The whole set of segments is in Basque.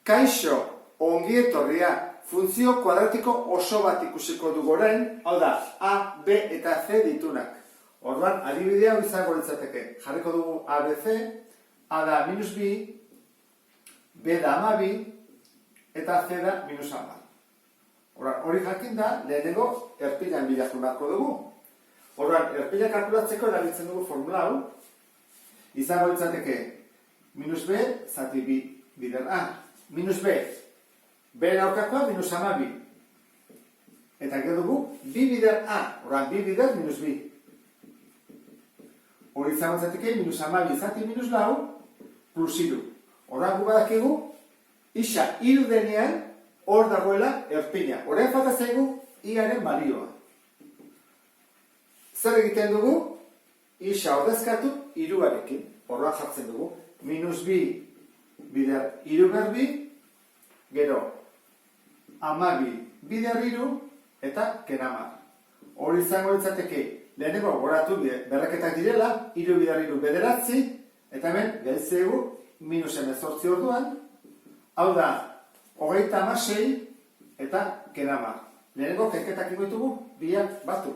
Kaixo, ongi etorria, funtzio kuadratiko oso bat ikusiko dugu orain, hau da, A, B eta C ditunak. Orduan, adibidea hau izango litzateke. Jarriko dugu A, B, C, A da minus B, B da ama B, eta C da minus ama. Hori jakin da, lehenengo erpilan bilatu beharko dugu. Orduan, erpila kalkulatzeko erabiltzen dugu formula hau, izango litzateke minus B, zati B bider A. Minus B, B aurkakoa minus ama B. Eta gero dugu, B bider A, orduan B bider minus B. Hori izango litzateke minus ama B zati minus lau, plus iru. Orduan gu badakigu, isa iru denean, hor dagoela erpila. Horrean falta zaigu, iaren balioa. Zer egiten dugu? Isa ordezkatu iruarekin. Horroa jartzen dugu. Minus B bider iru ber B, gero ama B bider iru, eta kenamar. Hori izango litzateke, lehenengo goratu berreketak direla, iru bider iru bederatzi, eta hemen gaitzegu minus emezortzi orduan, hau da, hogeita amasei eta kenamar. Lehenengo kenketak ingoitugu, biak batu.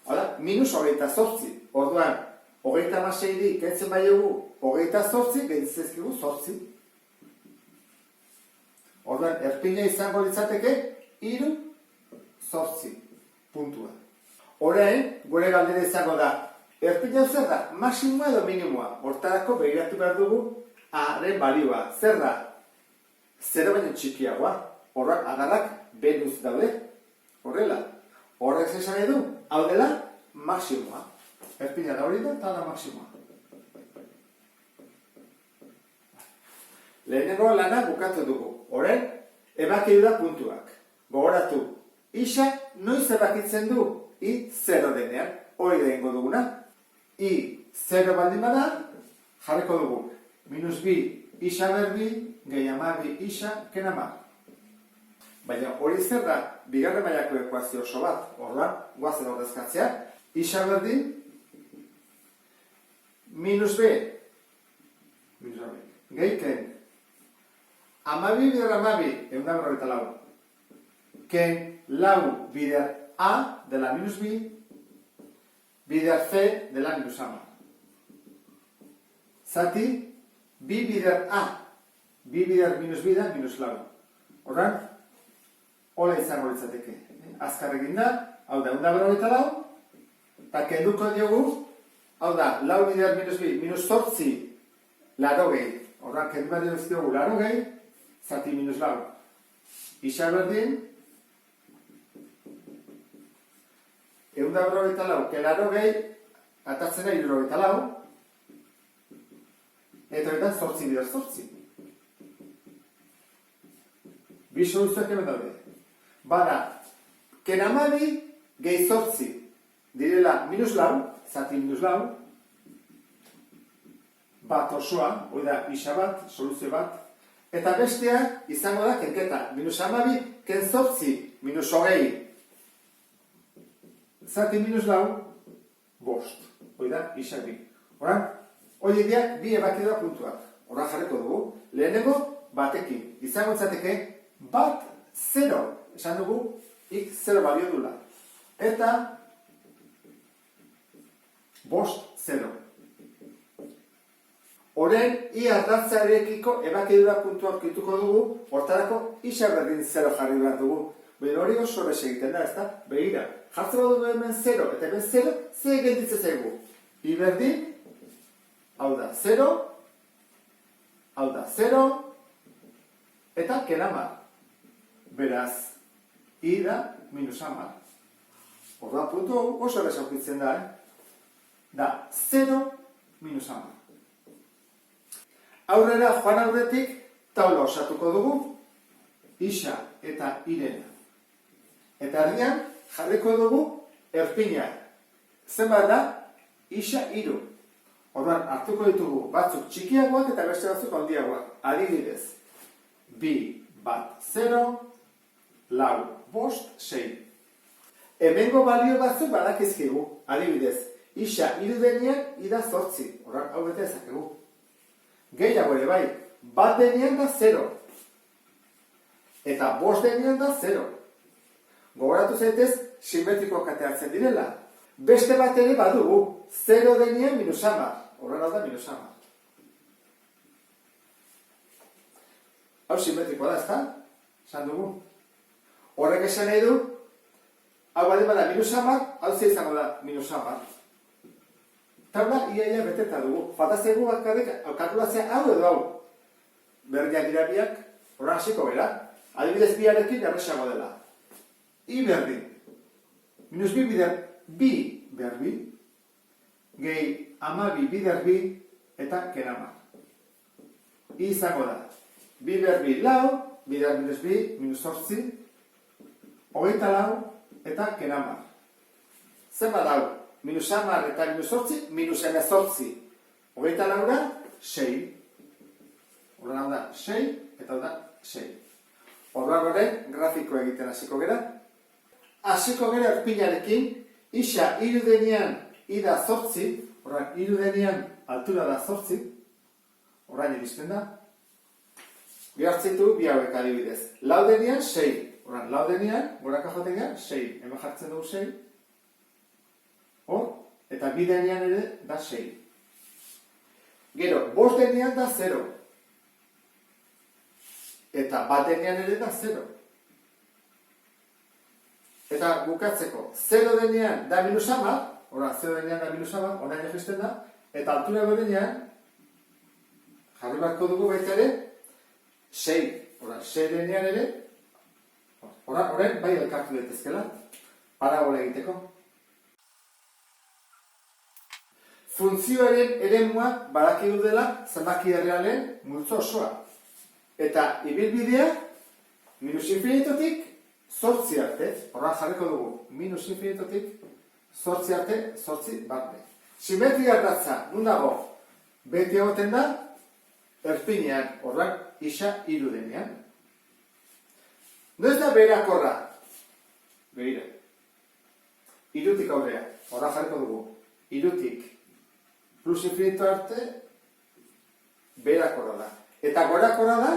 Hau da, minus hogeita zortzi. Orduan, hogeita amasei kentzen baiogu, hogeita zortzi, gaitzezkigu zortzi. Orduan, erpila izango litzateke, iru zortzi puntua. Orain, gure galdera izango da, erpila zer da, maximoa edo minimoa. Hortarako begiratu behar dugu, A-ren balioa. Zer da? Zero baino txikiagoa. Horrak agarrak benuz daude. Horrela. Horrek esan edu, hau dela, maximoa. Erpila da hori da, eta da maximoa. Lehenengo lana bukatu dugu. Horren, ebakidu da puntuak. Gogoratu, isa noiz ebakitzen du? I zero denean. Hori da ingo duguna. I zero baldin bada, jarriko dugu. Minus B, isa berbi, gehi ama B, isa, kenama. Baina hori zer da, bigarren mailako ekuazio oso bat. Horren, guazen ordezkatzea. Isa berdin, minus B, gehi ken. Amabi bider amabi, eunda berrogeita lau. Ken lau bider A dela minus B, bider C dela minus ama. Zati, B bider A, B bider minus B da minus lau. Horran, hola izango litzateke. Azkar egin da, hau da, eunda berrogeita lau, eta kenduko diogu, hau da, lau bider minus B, minus zortzi, larogei. Horran, kendu bat diogu larogei, zati minus lau. Isa berdin, eunda berrogeita lau, kelarogei, atatzen da irurogeita lau, eta horretan zortzi bider zortzi. Bi soluzioak hemen daude. Bada, kenamabi gehi zortzi, direla minus lau, zati minus lau, bat osoa, hori da isa bat, soluzio bat, eta bestea izango da kenketa, minus amabi, ken zortzi, minus hogei, zati minus lau, bost, hori da isa bi. Horan, hori dira bi ebakidoa puntuak. Horan jarriko dugu, lehenengo batekin, izango izateke bat zero, esan dugu, ik zero balio dula. Eta bost zero. Horen, i ardatzarekiko ebakidura puntuak kituko dugu, hortarako isa berdin zero jarri behar dugu. Baina hori oso horrez egiten da, ez da? Begira, jartzen dugu hemen zero, eta hemen zero, ze egentitzen zaigu. I berdin, hau da zero, hau da zero, eta kenama. Beraz, i da minus ama. Horda puntu oso horrez aukitzen da, da zero minus ama. Aurrera, joan aurretik, taula osatuko dugu, isa eta irena. Eta erdian, jarriko dugu, erpina. Zenbat da, isa iru. Orduan, hartuko ditugu batzuk txikiagoak eta beste batzuk handiagoak. Adibidez, bi bat 0, lau, bost, 6. Hemengo balio batzuk badakizkigu. Adibidez, isa iru denean, ida 8. Orduan, hau bete ezakegu. Gehiago ere bai, bat denean da 0. Eta 5 denean da 0. Gogoratu zaitez, simetriko kateatzen direla. Beste bat ere badugu, 0 denean minus 10. Horren hau da minus 10. Hau simetrikoa da, ezta? Esan dugu. Horrek esan nahi du, hau bade bada minus 10, hau ze izango da minus 10. Tabla iaia beteta dugu. Fatazegu bakarrik kalkulatzea hau edo hau. Berdiak dira biak, horren hasiko gara. Adibidez biarekin erresago dela. I berdin. Minus bi bider bi berbi. Gehi amabi bider bi eta kenama. I izango da. Bi berbi lau, bider minus bi, minus 8, 24 eta kenama. Zenbat hau? Minus 10 eta minus 8, minus 18. 24 da, 6. Horren hau da 6 eta hau da 6. Orduan horren grafikoa egiten hasiko gera. Hasiko gera erpinarekin, isa irudenean ida 8, horren irudenean altura da 8, horrein iristen da. Bihartzitu bi hauek adibidez. Laudenean 6, horren laudenean, goraka jotenean 6, hemen jartzen dugu 6. Hor, eta bidenean ere da 6. Gero, 5 denean da 0. Eta batenean ere da 0. Eta bukatzeko, 0 denean da minus 10, ora 0 denean da minus 10, orain egisten da, eta altura berenean, jarri barko dugu baita ere, 6. Ora, 6 denean ere, orain bai elkartu daitezkela, parabola egiteko. Funtzioaren eremuak badakigu dela zenbaki errealen multzo osoa. Eta ibilbidea, minus infinitotik, 8 arte. Horra jarriko dugu, minus infinitotik, 8 arte, 8 barne. Simetria datza, nun dago? Beti egoten da, erpinean, horrak isa irudenean. Noiz da beherakorra? Behira. Irutik aurrea, horra jarriko dugu. Irutik, plus infinito arte, beherakorra da. Eta gorakorra da,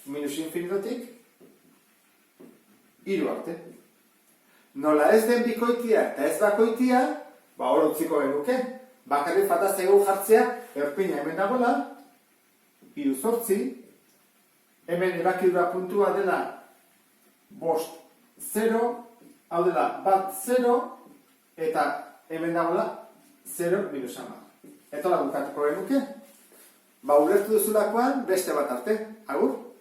minus infinitotik, hiru arte. Nola ez den bikoitia eta ez bakoitia, hor utziko genuke. Bakarrik fatazaigu jartzea, erpina hemen dagoela, 8, hemen ebakidura puntua dela 5, 0, hau dela 1, 0, eta hemen dagoela 0, minus 10. Eta bukatuko genuke. Ulertu duzulakoan beste bat arte. Agur!